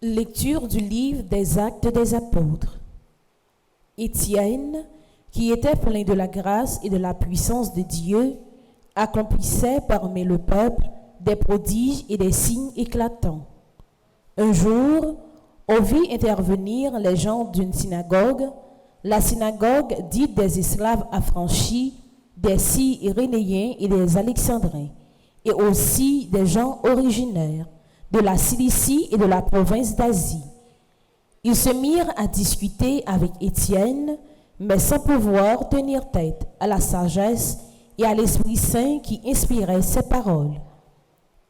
Lecture du livre des Actes des Apôtres. Étienne, qui était plein de la grâce et de la puissance de Dieu, accomplissait parmi le peuple des prodiges et des signes éclatants. Un jour, on vit intervenir les gens d'une synagogue, la synagogue dite des esclaves affranchis, des Cyrénéens et des Alexandrins, et aussi des gens originaires de la Cilicie et de la province d'Asie. Ils se mirent à discuter avec Étienne, mais sans pouvoir tenir tête à la sagesse et à l'Esprit Saint qui inspirait ses paroles.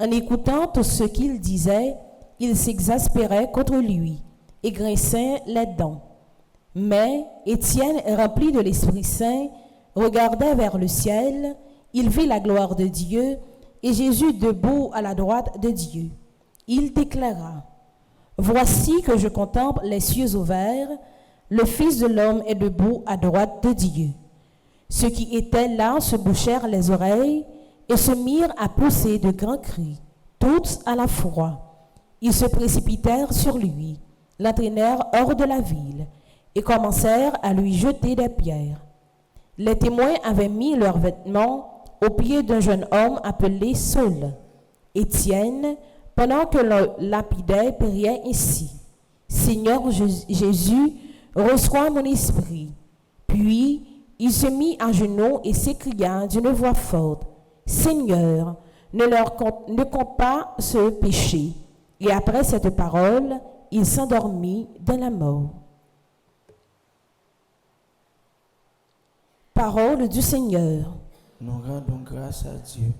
En écoutant tout ce qu'il disait, ils s'exaspéraient contre lui et grinçaient les dents. Mais Étienne, rempli de l'Esprit Saint, regardait vers le ciel, il vit la gloire de Dieu et Jésus debout à la droite de Dieu. Il déclara: Voici que je contemple les cieux ouverts, le Fils de l'homme est debout à droite de Dieu. Ceux qui étaient là se bouchèrent les oreilles et se mirent à pousser de grands cris, tous à la fois. Ils se précipitèrent sur lui, l'entraînèrent hors de la ville et commencèrent à lui jeter des pierres. Les témoins avaient mis leurs vêtements aux pieds d'un jeune homme appelé Saul. Étienne, pendant que le lapidait, priait ainsi: Seigneur Jésus, reçois mon esprit. Puis il se mit à genoux et s'écria d'une voix forte: Seigneur, ne compte pas ce péché. Et après cette parole, il s'endormit dans la mort. Parole du Seigneur. Nous rendons grâce à Dieu.